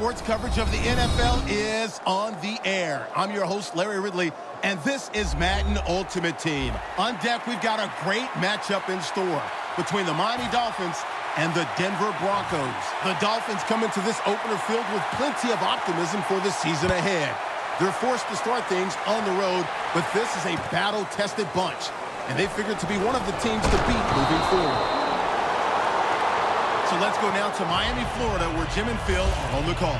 sports coverage of the NFL is on the air. I'm your host, Larry Ridley, and this is Madden Ultimate Team. On deck, we've got a great matchup in store between the Miami Dolphins and the Denver Broncos. The Dolphins come into this opener filled with plenty of optimism for the season ahead. They're forced to start things on the road, but this is a battle-tested bunch, and they figured to be one of the teams to beat moving forward. So let's go now to Miami, Florida, where Jim and Phil are on the call.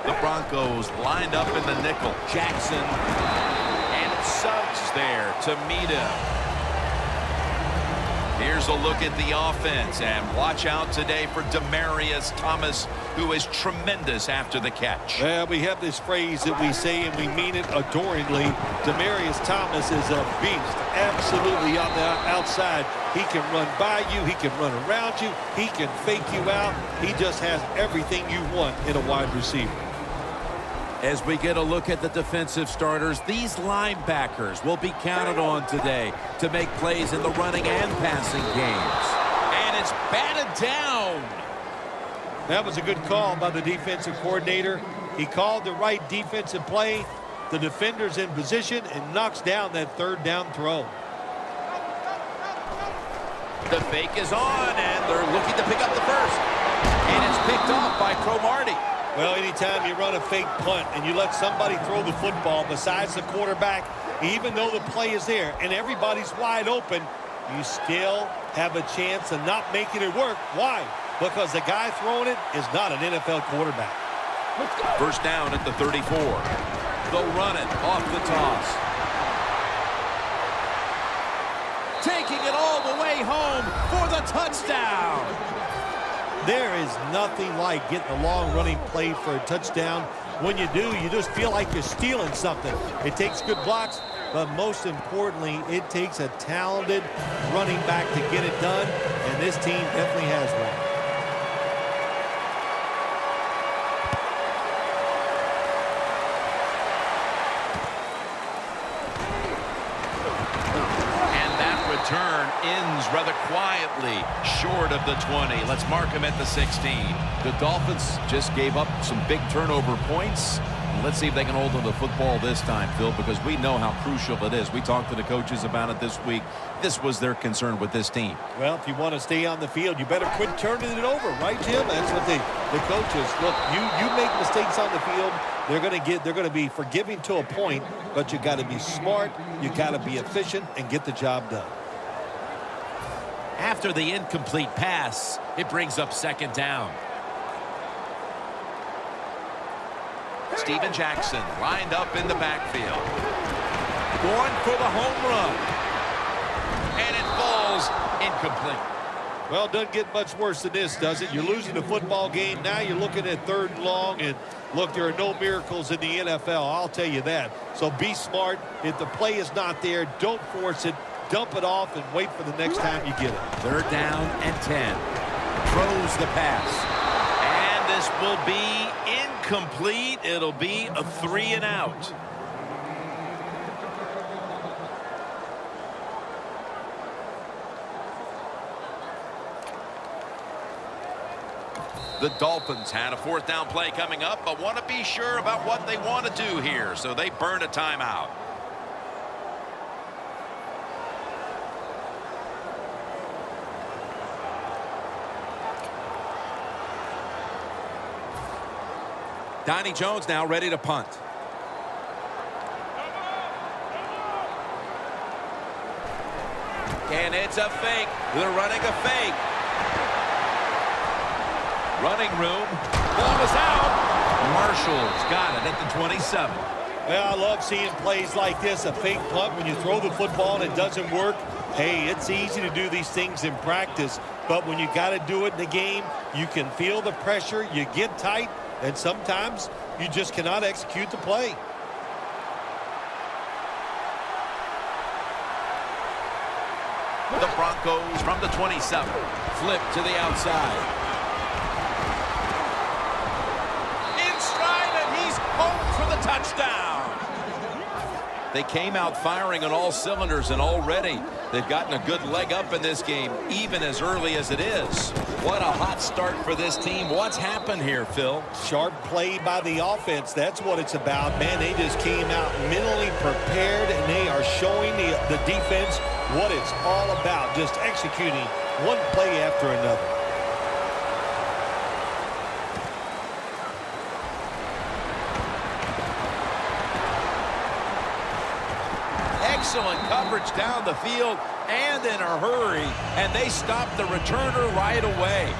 The Broncos lined up in the nickel. Jackson and Suggs there to meet him. Here's a look at the offense, and watch out today for Demaryius Thomas, who is tremendous after the catch. Well, we have this phrase that we say, and we mean it adoringly. Demaryius Thomas is a beast, absolutely on the outside. He can run by you, he can run around you, he can fake you out. He just has everything you want in a wide receiver. As we get a look at the defensive starters, these linebackers will be counted on today to make plays in the running and passing games. And it's batted down. That was a good call by the defensive coordinator. He called the right defensive play. The defender's in position and knocks down that third down throw. The fake is on, and they're looking to pick up the first. And it's picked off by Cromartie. Well, anytime you run a fake punt and you let somebody throw the football besides the quarterback, even though the play is there and everybody's wide open, you still have a chance of not making it work. Why? Because the guy throwing it is not an NFL quarterback. First down at the 34. They'll run it off the toss. Taking it all the way home for the touchdown. There is nothing like getting a long running play for a touchdown. When you do, you just feel like you're stealing something. It takes good blocks, but most importantly, it takes a talented running back to get it done, and this team definitely has one. Turn ends rather quietly short of the 20. Let's mark him at the 16. The Dolphins just gave up some big turnover points. Let's see if they can hold on to the football this time, Phil, because we know how crucial it is. We talked to the coaches about it this week. This was their concern with this team. Well, if you want to stay on the field, you better quit turning it over, right, Jim? That's what the coaches look. You make mistakes on the field, they're going to be forgiving to a point, but you got to be smart, you got to be efficient, and get the job done. After the incomplete pass, it brings up second down. Steven Jackson lined up in the backfield. Going for the home run. And it falls incomplete. Well, it doesn't get much worse than this, does it? You're losing the football game. Now you're looking at third and long. And, look, there are no miracles in the NFL. I'll tell you that. So be smart. If the play is not there, don't force it. Dump it off and wait for the next time you get it. Third down and 10. Throws the pass. And this will be incomplete. It'll be a 3-and-out. The Dolphins had a fourth down play coming up, but want to be sure about what they want to do here, so they burn a timeout. Donnie Jones now ready to punt. And it's a fake. They're running a fake. Running room. Ball is out. Marshall's got it at the 27. Well, I love seeing plays like this, a fake punt when you throw the football and it doesn't work. Hey, it's easy to do these things in practice, but when you got to do it in the game, you can feel the pressure, you get tight, and sometimes you just cannot execute the play. The Broncos from the 27. Flip to the outside. touchdown. They came out firing on all cylinders, and already they've gotten a good leg up in this game, even as early as it is. What a hot start for this team. What's happened here, Phil? Sharp play by the offense. That's what it's about. Man, they just came out mentally prepared, and they are showing the defense what it's all about, just executing one play after another. Excellent coverage down the field and in a hurry, and they stopped the returner right away.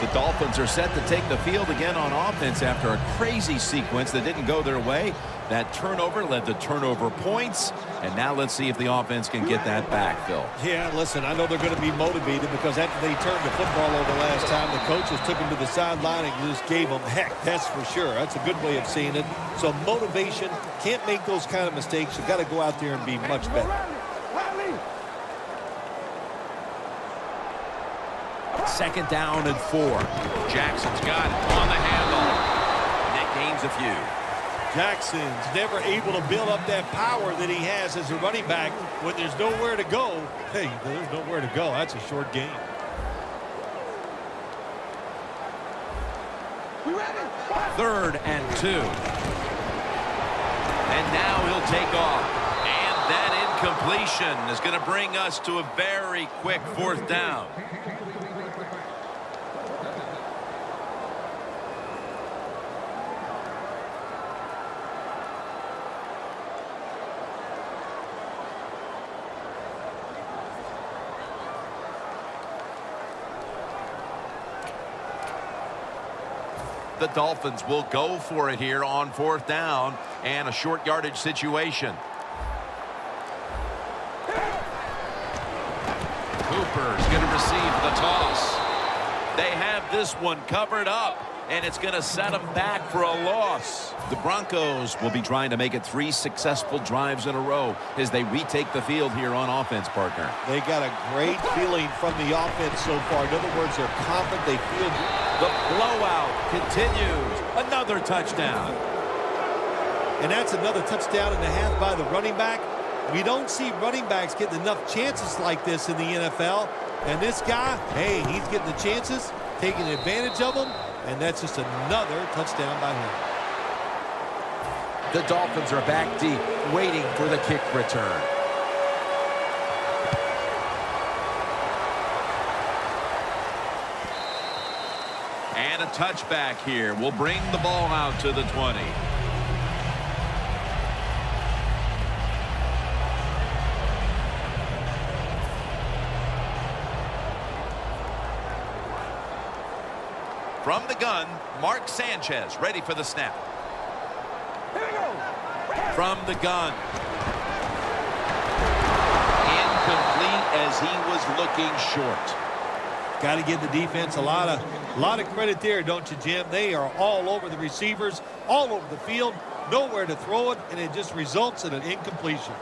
The Dolphins are set to take the field again on offense after a crazy sequence that didn't go their way. That turnover led to turnover points, and now let's see if the offense can get that back, Phil. Yeah, listen, I know they're going to be motivated because after they turned the football over last time, the coaches took them to the sideline and just gave them heck, that's for sure. That's a good way of seeing it. So motivation, can't make those kind of mistakes. You've got to go out there and be much better. Second down and 4. Jackson's got it on the handle. Nick gains a few. Jackson's never able to build up that power that he has as a running back when there's nowhere to go. Hey, there's nowhere to go. That's a short game. Third and 2. And now he'll take off. And that incompletion is going to bring us to a very quick 4th down. The Dolphins will go for it here on 4th down and a short yardage situation. Cooper's going to receive the toss. They have this one covered up, and it's going to set them back for a loss. The Broncos will be trying to make it 3 successful drives in a row as they retake the field here on offense, partner. They got a great feeling from the offense so far. In other words, they're confident. They feel good. The blowout continues. Another touchdown. And that's another touchdown and a half by the running back. We don't see running backs getting enough chances like this in the NFL. And this guy, hey, he's getting the chances, taking advantage of them, and that's just another touchdown by him. The Dolphins are back deep, waiting for the kick return. And a touchback here will bring the ball out to the 20. From the gun, Mark Sanchez ready for the snap. Here we go. From the gun. Incomplete as he was looking short. Got to give the defense a lot of credit there, don't you, Jim? They are all over the receivers, all over the field, nowhere to throw it, and it just results in an incompletion.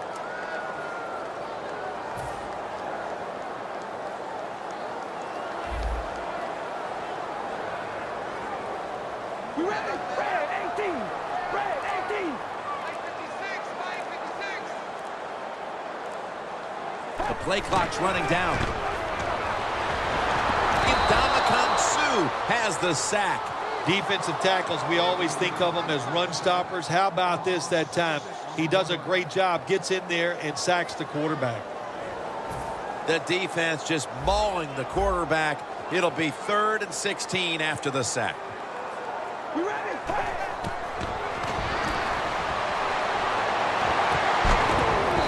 We ready? Red 18. Red 18. The play clock's running down. Sue has the sack. Defensive tackles, we always think of them as run stoppers. How about this that time? He does a great job, gets in there and sacks the quarterback. The defense just mauling the quarterback. It'll be 3rd and 16 after the sack. We ready?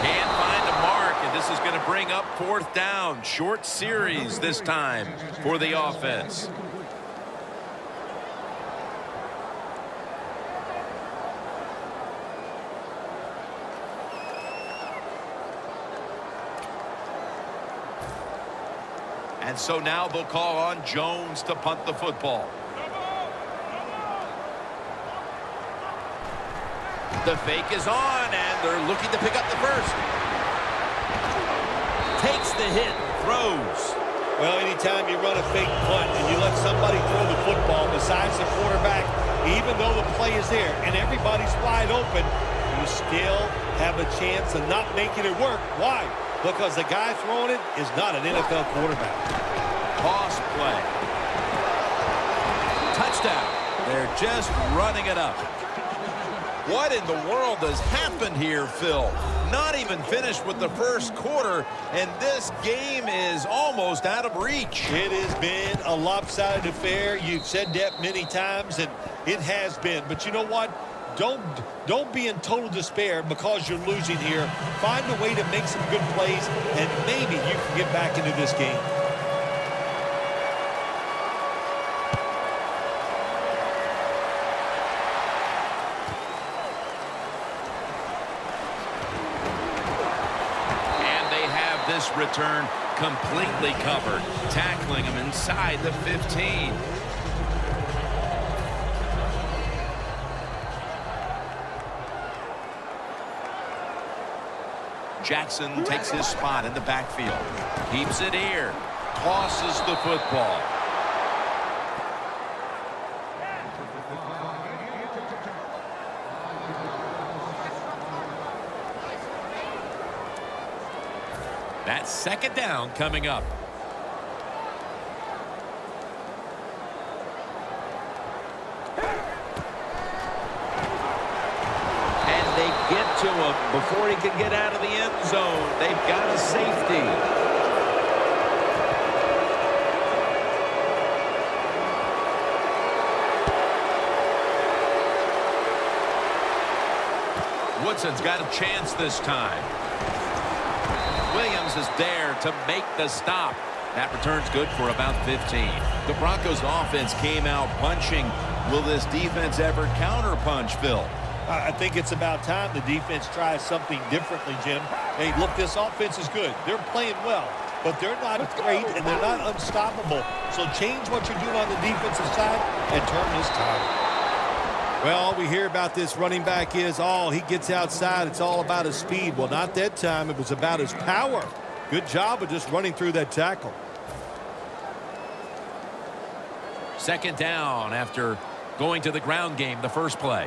Can't find a mark, and this is going to bring up 4th down. Short series this time for the offense. And so now they'll call on Jones to punt the football. The fake is on, and they're looking to pick up the first. Takes the hit, throws. Well, anytime you run a fake punt and you let somebody throw the football besides the quarterback, even though the play is there and everybody's wide open, you still have a chance of not making it work. Why? Because the guy throwing it is not an NFL quarterback. Toss play. Touchdown. They're just running it up. What in the world has happened here, Phil? Not even finished with the first quarter, and this game is almost out of reach. It has been a lopsided affair. You've said that many times, and it has been. But you know what? Don't be in total despair because you're losing here. Find a way to make some good plays, and maybe you can get back into this game. This return completely covered, tackling him inside the 15. Jackson takes his spot in the backfield. Keeps it here. Tosses the football. That's second down coming up. And they get to him before he can get out of the end zone. They've got a safety. Woodson's got a chance this time. Williams is there to make the stop. That return's good for about 15. The Broncos offense came out punching. Will this defense ever counterpunch, Phil? I think it's about time the defense tries something differently, Jim. Hey, look, this offense is good. They're playing well, but they're not great and they're not unstoppable. So change what you're doing on the defensive side and turn this tide. Well, all we hear about this running back is, oh, he gets outside. It's all about his speed. Well, not that time. It was about his power. Good job of just running through that tackle. Second down after going to the ground game the first play.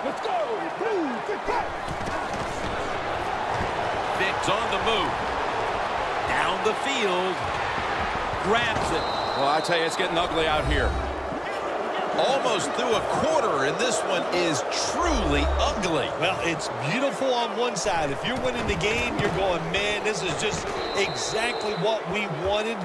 Let's go. Blue, Vic's on the move. Down the field. Grabs it. Well, I tell you, it's getting ugly out here. Almost through a quarter, and this one is truly ugly. Well, it's beautiful on one side. If you're winning the game, you're going, man, this is just exactly what we wanted.